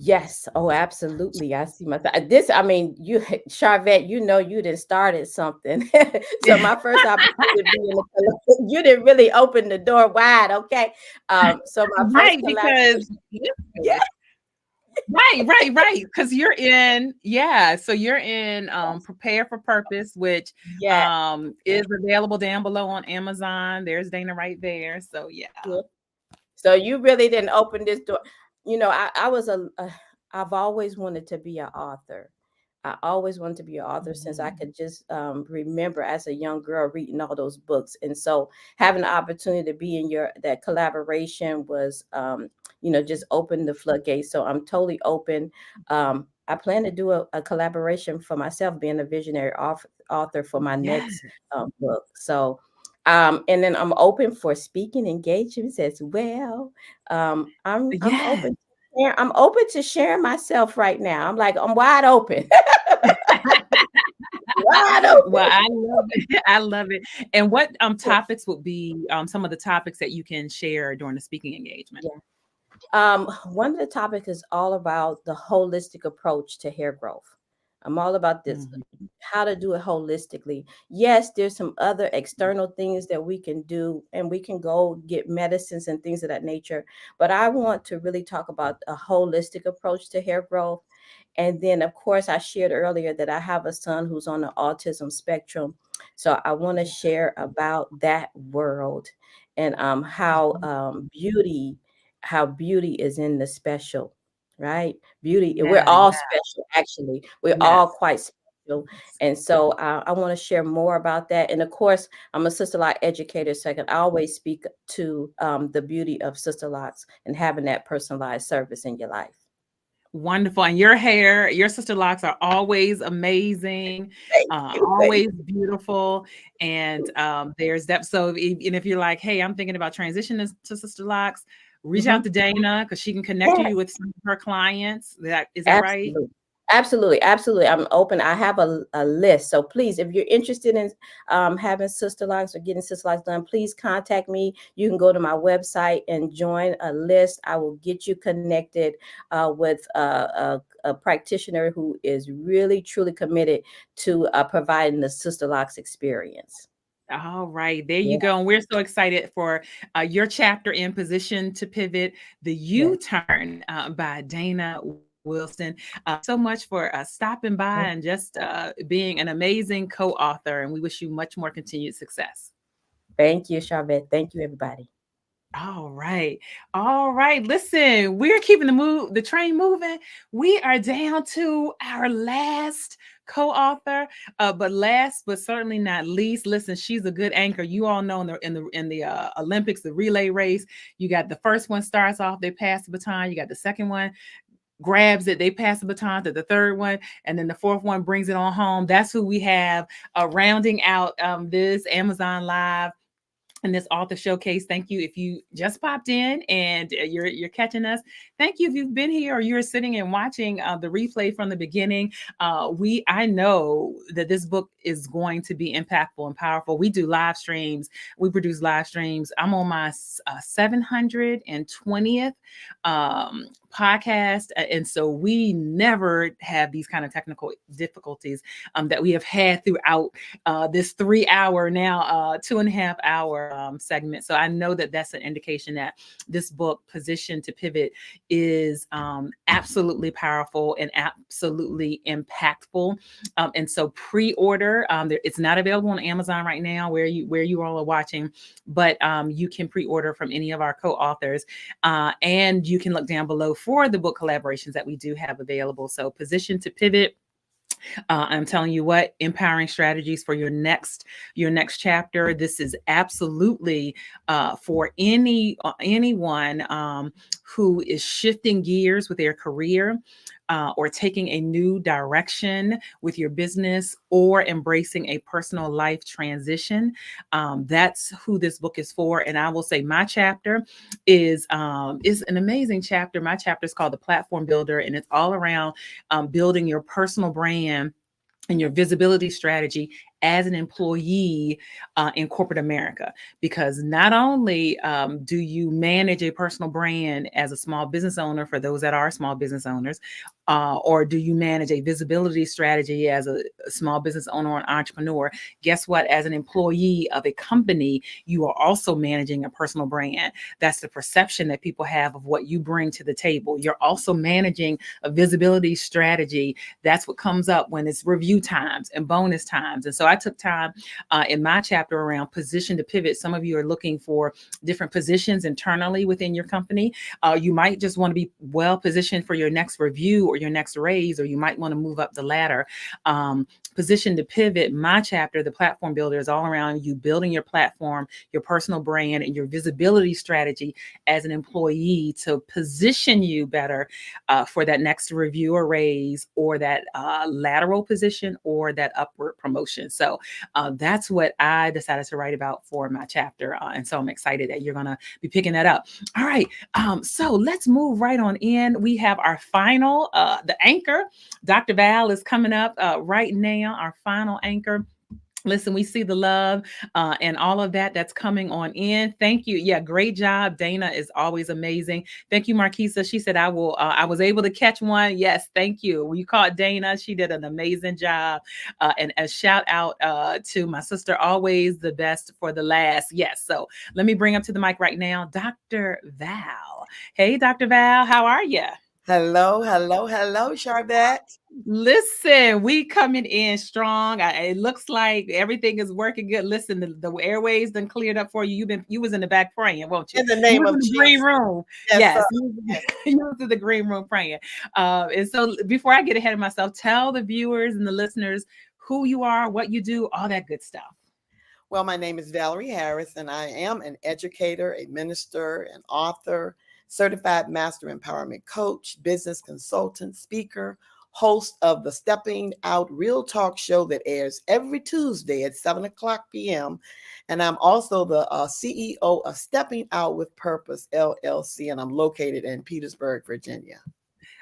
Yes. Oh, absolutely. I see myself. This, I mean, you, Charvette, you know, you done started something. So my first opportunity to be in the, you didn't really open the door wide. Okay. So my first Right, because yeah, right. Because you're in, yeah. So you're in Prepare for Purpose, which yeah. is available down below on Amazon. There's Dana right there. So yeah. So you really didn't open this door. You know, I've always wanted to be an author. I always wanted to be an author since I could just remember as a young girl reading all those books. And so having the opportunity to be in that collaboration was, just open the floodgates. So I'm totally open. I plan to do a collaboration for myself, being a visionary author for my next book. So and then I'm open for speaking engagements as well. I'm open. I'm open to sharing myself right now. I'm wide open. Wide open. Well, I love it. I love it. And what topics would be some of the topics that you can share during the speaking engagement? Yeah. One of the topics is all about the holistic approach to hair growth. I'm all about this, how to do it holistically. Yes, there's some other external things that we can do, and we can go get medicines and things of that nature. But I want to really talk about a holistic approach to hair growth. And then, of course, I shared earlier that I have a son who's on the autism spectrum. So I want to share about that world and how beauty is in the special. Right? Beauty, we're all special, actually. We're all quite special. And so I want to share more about that. And of course, I'm a Sister Lock educator, so I can always speak to the beauty of Sister Locks and having that personalized service in your life. Wonderful. And your hair, your Sister Locks are always amazing, always beautiful. And there's that. So if you're like, hey, I'm thinking about transitioning to Sister Locks, reach out to Dana because she can connect you with some of her clients. Is that right? Absolutely. I'm open. I have a list. So please, if you're interested in having Sister Locks or getting Sister Locks done, please contact me. You can go to my website and join a list. I will get you connected with a practitioner who is really, truly committed to providing the Sister Locks experience. All right, there you go. And we're so excited for your chapter in Position to Pivot, the U-Turn by Dana Wilson. So much for stopping by and just being an amazing co-author. And we wish you much more continued success. Thank you, Charvette. Thank you, everybody. All right. Listen, we're keeping the train moving. We are down to our last co-author, but last but certainly not least, listen, she's a good anchor. You all know in the Olympics, the relay race, you got the first one starts off, they pass the baton. You got the second one grabs it, they pass the baton to the third one, and then the fourth one brings it on home. That's who we have rounding out this Amazon Live and this author showcase. Thank you if you just popped in and you're catching us. Thank you if you've been here or you're sitting and watching the replay from the beginning. I know that this book is going to be impactful and powerful. We do live streams. We produce live streams. I'm on my 720th podcast, and so we never have these kind of technical difficulties that we have had throughout this 3 hour now 2.5 hour segment. So I know that that's an indication that this book, Position to Pivot, is absolutely powerful and absolutely impactful. And so pre-order. It's not available on Amazon right now where you all are watching, but you can pre-order from any of our co-authors, and you can look down below for the book collaborations that we do have available. So Position to Pivot. I'm telling you what, empowering strategies for your next chapter. This is absolutely for anyone who is shifting gears with their career, or taking a new direction with your business, or embracing a personal life transition. That's who this book is for. And I will say my chapter is an amazing chapter. My chapter is called The Platform Builder, and it's all around building your personal brand and your visibility strategy as an employee in corporate America, because not only do you manage a personal brand as a small business owner, for those that are small business owners, or do you manage a visibility strategy as a small business owner or an entrepreneur? Guess what? As an employee of a company, you are also managing a personal brand. That's the perception that people have of what you bring to the table. You're also managing a visibility strategy. That's what comes up when it's review times and bonus times. And so I took time in my chapter around position to pivot. Some of you are looking for different positions internally within your company. You might just want to be well positioned for your next review or your next raise, or you might want to move up the ladder. Position to pivot, my chapter, the platform builder, is all around you building your platform, your personal brand, and your visibility strategy as an employee to position you better for that next review or raise, or that lateral position, or that upward promotion. So that's what I decided to write about for my chapter. And so I'm excited that you're going to be picking that up. All right. So let's move right on in. We have our final, the anchor. Dr. Val is coming up right now, our final anchor. Listen, we see the love and all of that that's coming on in. Thank you. Yeah, great job. Dana is always amazing. Thank you, Marquisa. She said, I was able to catch one. Yes, thank you. When you caught Dana, she did an amazing job. And a shout out to my sister, always the best for the last. Yes. So let me bring up to the mic right now, Dr. Val. Hey, Dr. Val, how are you? Hello, Charbette. Listen, we coming in strong. It looks like everything is working good. Listen, the airways done cleared up for you. You was in the back praying, won't you? In the name of the green room. Yes, yes. You was in the green room praying. And so before I get ahead of myself, tell the viewers and the listeners who you are, what you do, all that good stuff. Well, my name is Valerie Harris, and I am an educator, a minister, an author, certified master empowerment coach, business consultant, speaker, host of the Stepping Out Real Talk show that airs every Tuesday at 7:00 p.m. And I'm also the CEO of Stepping Out with Purpose, LLC, and I'm located in Petersburg, Virginia.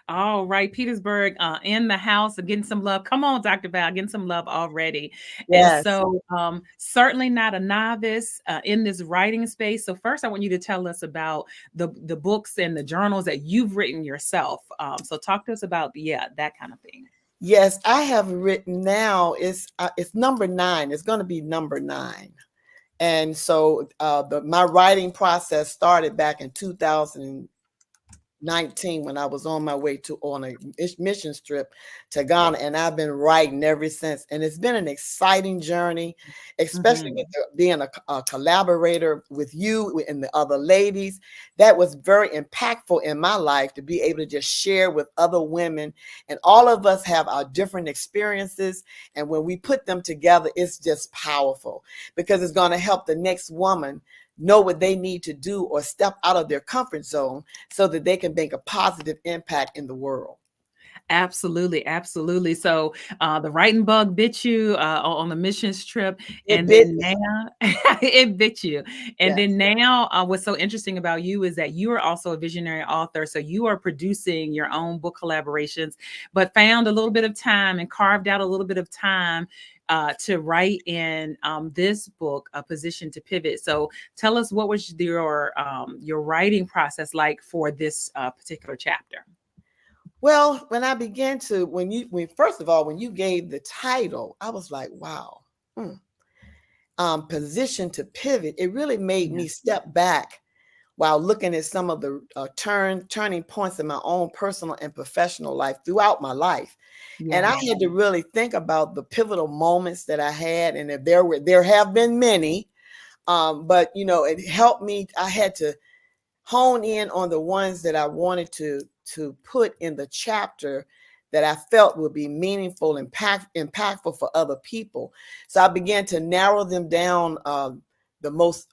All right, Petersburg in the house and getting some love. Come on, Dr. Val, getting some love already. Yes. And so certainly not a novice in this writing space. So first, I want you to tell us about the books and the journals that you've written yourself. So talk to us about, that kind of thing. Yes, I have written now. It's number 9. It's going to be number 9. And so my writing process started back in 2019 when I was on my way on a mission trip to Ghana, and I've been writing ever since. And it's been an exciting journey, especially with being a collaborator with you and the other ladies. That was very impactful in my life, to be able to just share with other women. And all of us have our different experiences. And when we put them together, it's just powerful, because it's going to help the next woman know what they need to do or step out of their comfort zone so that they can make a positive impact in the world. Absolutely. Absolutely. So the writing bug bit you on the missions trip. It bit you. And then now what's so interesting about you is that you are also a visionary author. So you are producing your own book collaborations, but found a little bit of time and carved out a little bit of time to write in this book, A Position to Pivot. So tell us, what was your writing process like for this particular chapter? Well, when I began to, when you gave the title, I was like, wow, Position to Pivot. It really made me step back while looking at some of the turning points in my own personal and professional life throughout my life. And I had to really think about the pivotal moments that I had. And if there have been many, but it helped me. I had to hone in on the ones that I wanted to put in the chapter that I felt would be meaningful and impactful for other people. So I began to narrow them down, the most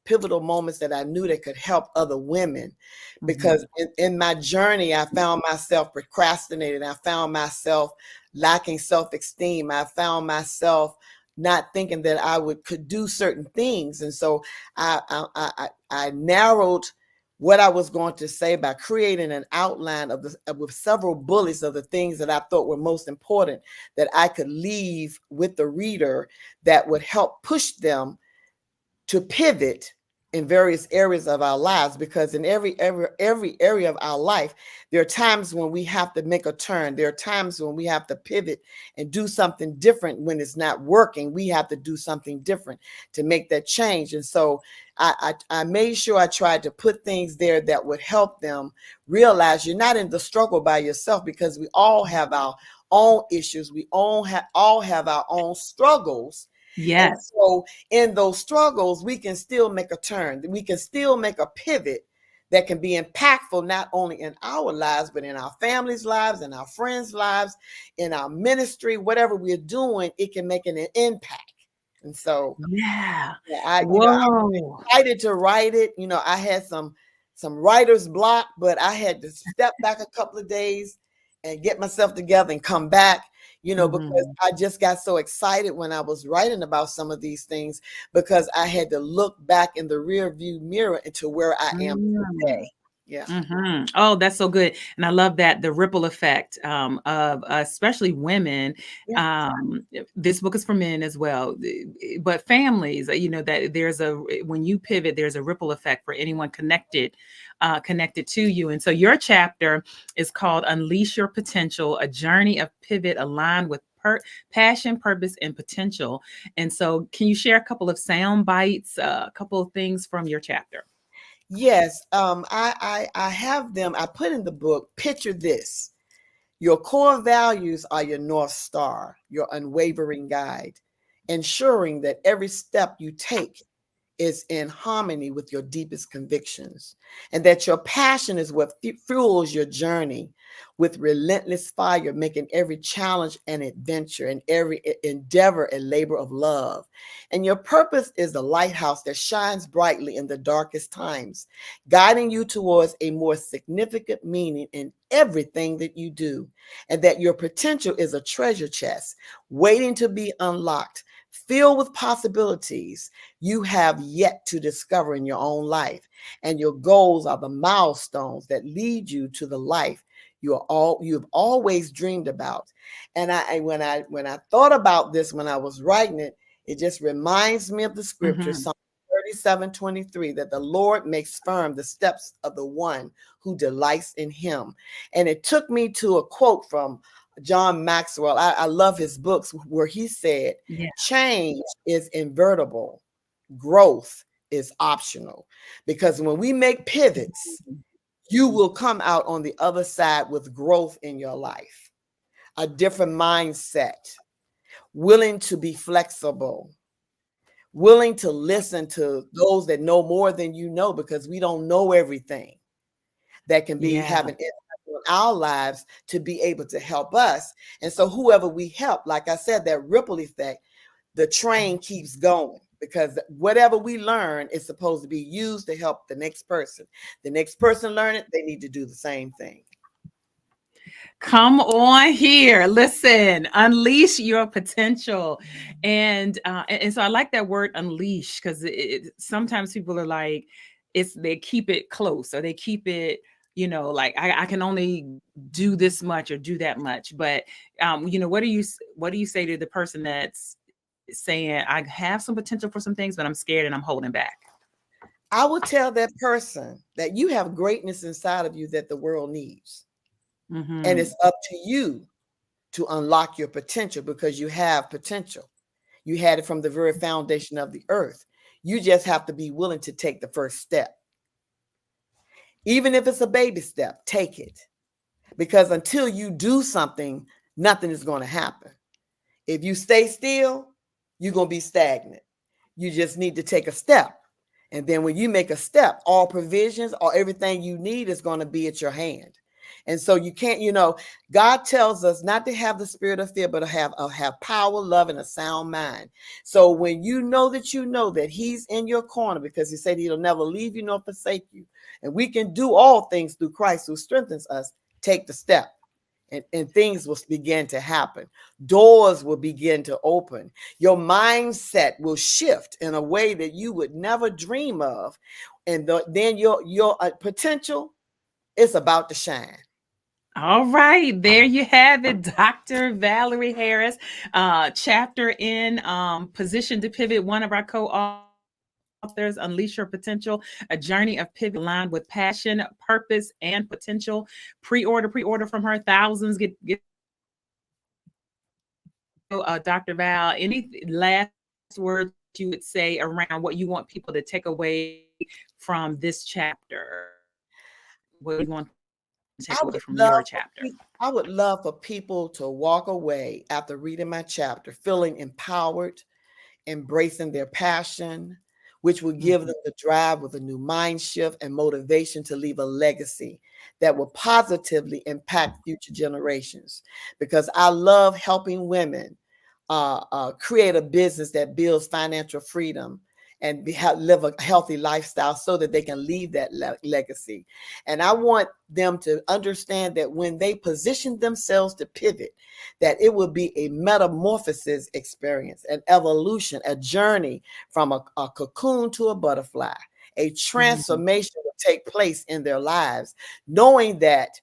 pivotal moments that I knew that could help other women. Because in my journey, I found myself procrastinating. I found myself lacking self-esteem. I found myself not thinking that I could do certain things. And so I narrowed what I was going to say by creating an outline of with several bullets of the things that I thought were most important that I could leave with the reader that would help push them to pivot in various areas of our lives, because in every area of our life, there are times when we have to make a turn. There are times when we have to pivot and do something different. When it's not working, we have to do something different to make that change. And so I made sure I tried to put things there that would help them realize you're not in the struggle by yourself, because we all have our own issues. We all have our own struggles. Yes. And so in those struggles, we can still make a turn. We can still make a pivot that can be impactful, not only in our lives, but in our families' lives, in our friends' lives, in our ministry, whatever we're doing, it can make an impact. And so, I'm excited to write it. I had some writer's block, but I had to step back a couple of days and get myself together and come back. Because I just got so excited when I was writing about some of these things, because I had to look back in the rear view mirror into where I am today. Yeah. Oh, that's so good. And I love that, the ripple effect of especially women. This book is for men as well, but families, that when you pivot, there's a ripple effect for anyone connected to you. And so your chapter is called Unleash Your Potential, a journey of pivot aligned with passion, purpose, and potential. And so can you share a couple of sound bites, a couple of things from your chapter? Yes. I have them. I put in the book, picture this. Your core values are your North Star, your unwavering guide, ensuring that every step you take is in harmony with your deepest convictions, and that your passion is what fuels your journey with relentless fire, making every challenge an adventure and every endeavor a labor of love. And your purpose is the lighthouse that shines brightly in the darkest times, guiding you towards a more significant meaning in everything that you do, and that your potential is a treasure chest waiting to be unlocked, filled with possibilities you have yet to discover in your own life. And your goals are the milestones that lead you to the life you've always dreamed about. And when I thought about this, when I was writing it, it just reminds me of the scripture, Psalm 37:23, that the Lord makes firm the steps of the one who delights in him. And it took me to a quote from John Maxwell. I love his books, where he said, change is inevitable, growth is optional. Because when we make pivots, you will come out on the other side with growth in your life, a different mindset, willing to be flexible, willing to listen to those that know more than you know, because we don't know everything that can be having our lives to be able to help us. And so whoever we help, like I said, that ripple effect, the train keeps going, because whatever we learn is supposed to be used to help the next person. The next person learn it, they need to do the same thing. Come on here. Listen, unleash your potential. And so I like that word unleash, because sometimes people are like, they keep it close, or they keep it, like I can only do this much or do that much. But what do you say to the person that's saying, I have some potential for some things, but I'm scared and I'm holding back? I will tell that person that you have greatness inside of you that the world needs. And it's up to you to unlock your potential, because you have potential. You had it from the very foundation of the earth. You just have to be willing to take the first step. Even if it's a baby step, take it. Because until you do something, nothing is going to happen. If you stay still, you're going to be stagnant. You just need to take a step. And then when you make a step, all provisions or everything you need is going to be at your hand. And so you can't, God tells us not to have the spirit of fear, but to have power, love, and a sound mind. So when you know that he's in your corner, because he said he'll never leave you nor forsake you, and we can do all things through Christ who strengthens us, take the step. And things will begin to happen. Doors will begin to open. Your mindset will shift in a way that you would never dream of. and then your potential is about to shine. All right, there you have it, Dr. Valerie Harris, chapter in Position to Pivot, one of our co-authors, Unleash Your Potential, a journey of pivot aligned with passion, purpose, and potential. Pre-order from her. Thousands get Dr. Val, any last words you would say around what you want people to take away from this chapter? What do you want to take away from your chapter? I would love for people to walk away after reading my chapter feeling empowered, embracing their passion, which will give them the drive with a new mind shift and motivation to leave a legacy that will positively impact future generations. Because I love helping women create a business that builds financial freedom and live a healthy lifestyle so that they can leave that legacy. And I want them to understand that when they position themselves to pivot, that it will be a metamorphosis experience, an evolution, a journey from a cocoon to a butterfly. A transformation will take place in their lives, knowing that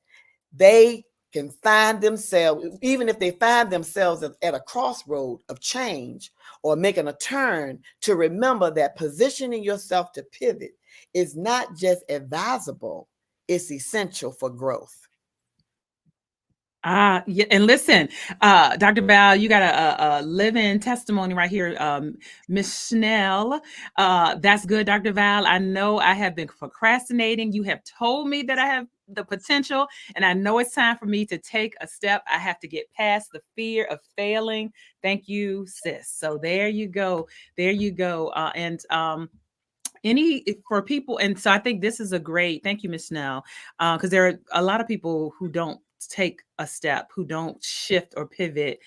they can find themselves, even if they find themselves at a crossroad of change or making a turn, to remember that positioning yourself to pivot is not just advisable, it's essential for growth. Yeah, and listen, Dr. Val, you got a living testimony right here. Miss Schnell, that's good, Dr. Val. I know I have been procrastinating. You have told me that I have the potential, and I know it's time for me to take a step. I have to get past the fear of failing. Thank you, sis. So there you go. There you go. Any for people, and so I think this is a great, thank you, Miss Snell, because there are a lot of people who don't take a step, who don't shift or pivot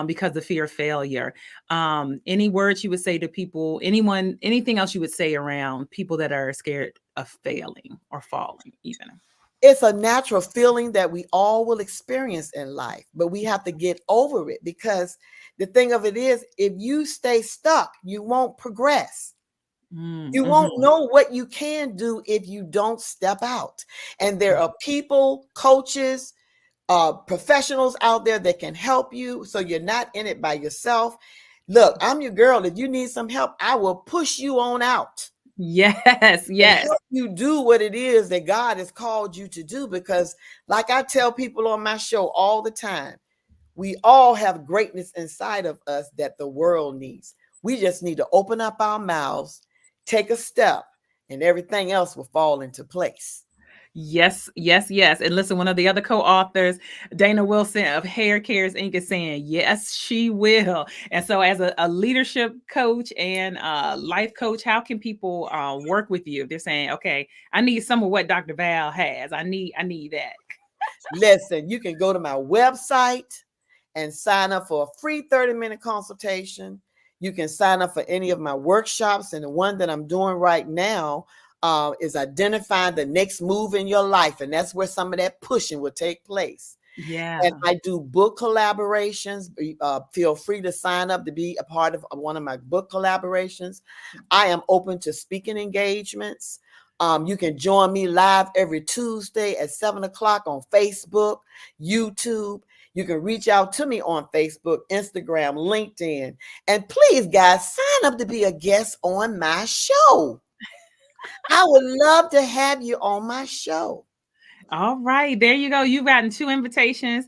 because of fear of failure. Any words you would say to people, anything else you would say around people that are scared of failing or falling even? It's a natural feeling that we all will experience in life, but we have to get over it, because the thing of it is, if you stay stuck, you won't progress. You won't know what you can do if you don't step out. And there are people, coaches, professionals out there that can help you, so you're not in it by yourself. Look, I'm your girl. If you need some help, I will push you on out. Yes. Help you do what it is that God has called you to do, because like I tell people on my show all the time, we all have greatness inside of us that the world needs. We just need to open up our mouths, take a step, and everything else will fall into place. Yes. And listen, one of the other co-authors, Dana Wilson of Hair Cares Inc., is saying, yes, she will. And so as a leadership coach and life coach, how can people work with you? They're saying, okay, I need some of what Dr. Val has. I need that. Listen, you can go to my website and sign up for a free 30-minute consultation. You can sign up for any of my workshops, and the one that I'm doing right now is identifying the next move in your life, and that's where some of that pushing will take place. Yeah. And I do book collaborations. Feel free to sign up to be a part of one of my book collaborations. I am open to speaking engagements. You can join me live every Tuesday at 7:00 on Facebook, YouTube. You can reach out to me on Facebook, Instagram, LinkedIn. And please, guys, sign up to be a guest on my show. I would love to have you on my show. All right, there you go. You've gotten 2 invitations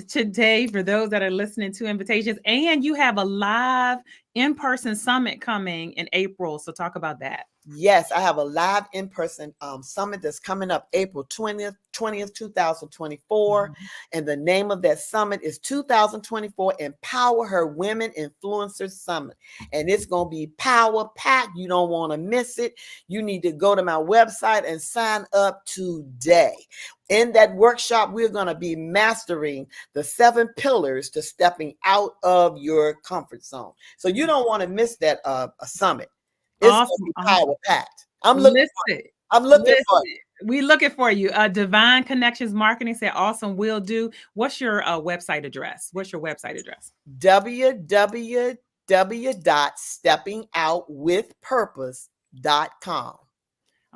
today for those that are listening. 2 invitations, and you have a live in-person summit coming in April. So talk about that. Yes, I have a live in-person summit that's coming up April 20th, 2024. And the name of that summit is 2024 Empower Her Women Influencers Summit. And it's going to be power-packed. You don't want to miss it. You need to go to my website and sign up today. In that workshop, we're going to be mastering the 7 pillars to stepping out of your comfort zone. So you don't want to miss that summit. It's awesome. Power packed. I'm looking for you. We looking for you. Divine Connections Marketing said, awesome, will do. What's your website address? www.steppingoutwithpurpose.com.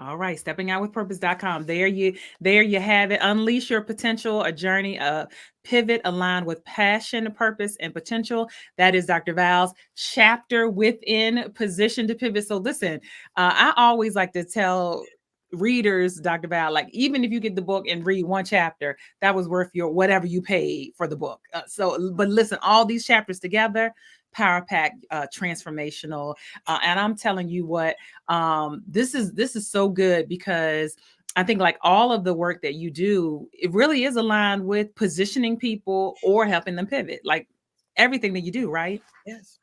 All right, steppingoutwithpurpose.com. There you have it. Unleash your potential, a journey of pivot aligned with passion, purpose, and potential. That is Dr. Val's chapter within Position to Pivot. So listen, I always like to tell readers, Dr. Val, like even if you get the book and read one chapter, that was worth your whatever you paid for the book. But listen, all these chapters together, power pack, transformational. And I'm telling you what, this is so good because I think like all of the work that you do, it really is aligned with positioning people or helping them pivot, like everything that you do, right? Yes.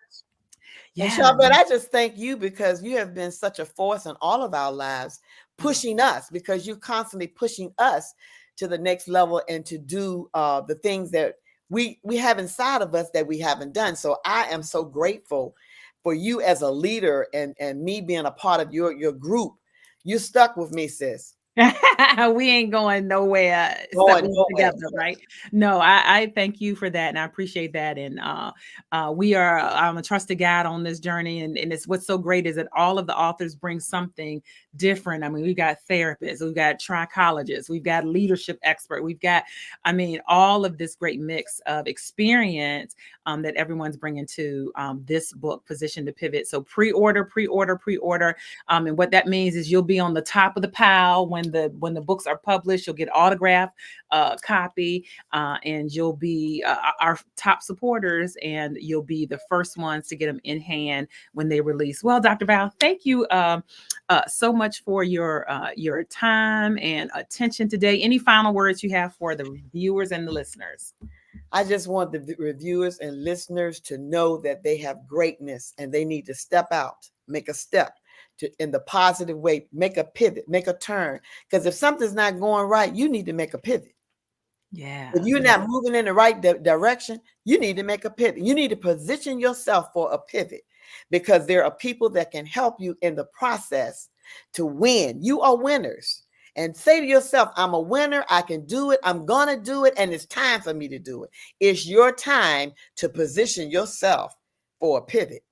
Yeah. And Charlotte, I just thank you because you have been such a force in all of our lives, pushing us, because you're constantly pushing us to the next level and to do the things that we have inside of us that we haven't done. So I am so grateful for you as a leader and me being a part of your group. You stuck with me, sis. We ain't going nowhere together, right? No, I thank you for that, and I appreciate that. And I'm a trusted guide on this journey, and it's what's so great is that all of the authors bring something different. I mean, we've got therapists, we've got trichologists, we've got leadership expert, we've got, I mean, all of this great mix of experience that everyone's bringing to this book, Position to Pivot. So pre-order. And what that means is you'll be on the top of the pile when the books are published. You'll get autographed copy, and you'll be our top supporters, and you'll be the first ones to get them in hand when they release. Well, Dr. Val, thank you so much for your time and attention today. Any final words you have for the viewers and the listeners? I just want the reviewers and listeners to know that they have greatness and they need to step out, make a step in the positive way, make a pivot, make a turn. Because if something's not going right, you need to make a pivot. Yeah. If you're not moving in the right direction, you need to make a pivot. You need to position yourself for a pivot, because there are people that can help you in the process to win. You are winners. And say to yourself, I'm a winner. I can do it. I'm going to do it. And it's time for me to do it. It's your time to position yourself for a pivot.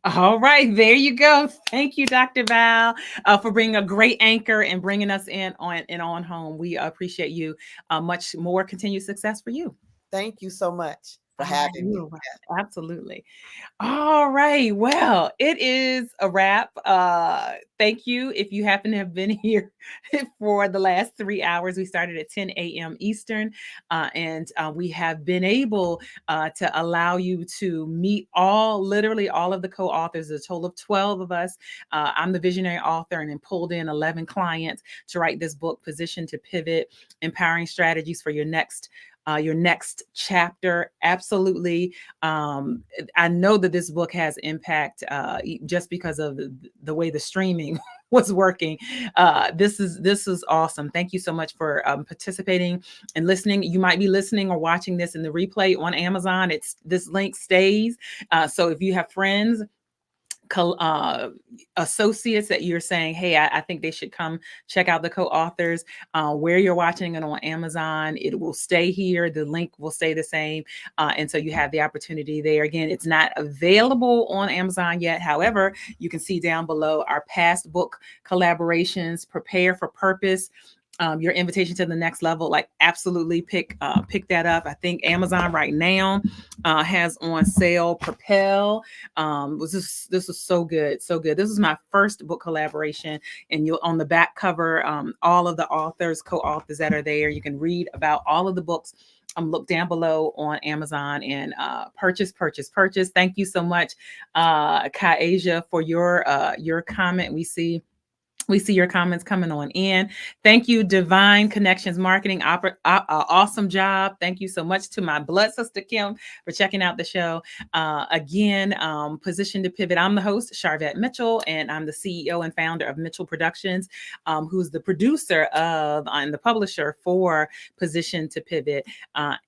All right, there you go. Thank you, Dr. Val, for bringing a great anchor and bringing us in on home. We appreciate you. Much more continued success for you. Thank you so much for having me. Absolutely. All right. Well, it is a wrap. Thank you. If you happen to have been here for the last 3 hours, we started at 10 a.m. Eastern, and we have been able to allow you to meet literally all of the co-authors, a total of 12 of us. I'm the visionary author and then pulled in 11 clients to write this book, Position to Pivot, Empowering Strategies for Your Next chapter. Absolutely. I know that this book has impact just because of the way the streaming was working. This is awesome. Thank you so much for participating and listening. You might be listening or watching this in the replay on Amazon. This link stays. So if you have friends, associates that you're saying, hey, I think they should come check out the co-authors, where you're watching it on Amazon, it will stay here. The link will stay the same. And so you have the opportunity there. Again, it's not available on Amazon yet. However, you can see down below our past book collaborations, Prepare for Purpose, your invitation to the next level. Like absolutely pick that up. I think Amazon right now has on sale Propel. This was so good. This is my first book collaboration, and you'll on the back cover all of the authors, co-authors that are there. You can read about all of the books. Look down below on Amazon and purchase. Thank you so much, Kai Asia, for your comment. We see your comments coming on in. Thank you, Divine Connections Marketing. Awesome job. Thank you so much to my blood sister, Kim, for checking out the show. Again, Position to Pivot. I'm the host, Charvette Mitchell, and I'm the CEO and founder of Mitchell Productions, who's the producer of and the publisher for Position to Pivot.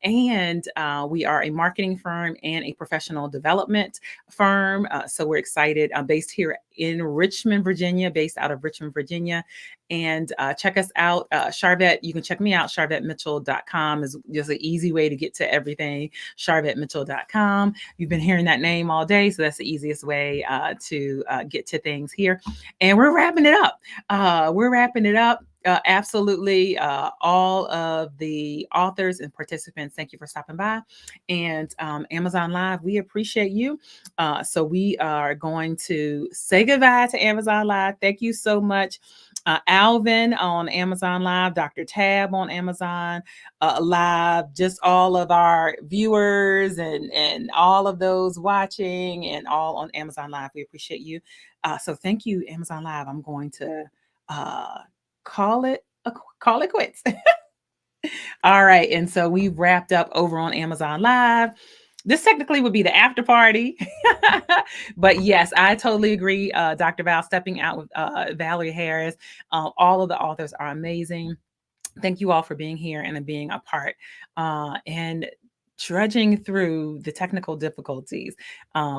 And we are a marketing firm and a professional development firm. So we're excited. I'm based here in Richmond, Virginia, based out of Richmond, Virginia. And check us out. Sharvette, you can check me out. SharvetteMitchell.com is just an easy way to get to everything. SharvetteMitchell.com. You've been hearing that name all day, so that's the easiest way to get to things here. And we're wrapping it up. Absolutely. All of the authors and participants, thank you for stopping by. And Amazon Live, we appreciate you. So we are going to say goodbye to Amazon Live. Thank you so much. Alvin on Amazon Live, Dr. Tab on Amazon Live, just all of our viewers and all of those watching and all on Amazon Live. We appreciate you. So thank you, Amazon Live. I'm going to call it quits. All right. And so we wrapped up over on Amazon Live. This technically would be the after party. But yes, I totally agree. Dr. Val stepping out with Valerie Harris. All of the authors are amazing. Thank you all for being here and being a part. And trudging through the technical difficulties.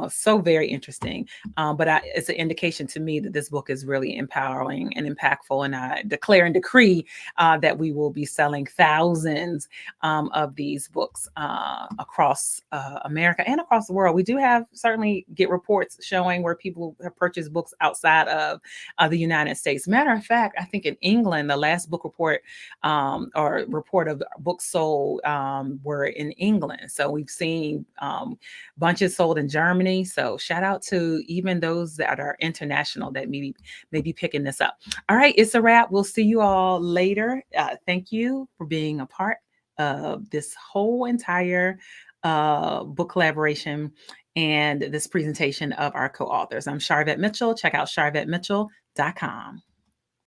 So very interesting. But it's an indication to me that this book is really empowering and impactful. And I declare and decree that we will be selling thousands of these books across America and across the world. We do certainly get reports showing where people have purchased books outside of the United States. Matter of fact, I think in England, the last book report or report of books sold were in England. So we've seen bunches sold in Germany. So shout out to even those that are international that may be picking this up. All right, it's a wrap. We'll see you all later. Thank you for being a part of this whole entire book collaboration and this presentation of our co-authors. I'm Sharvette Mitchell. Check out SharvetteMitchell.com.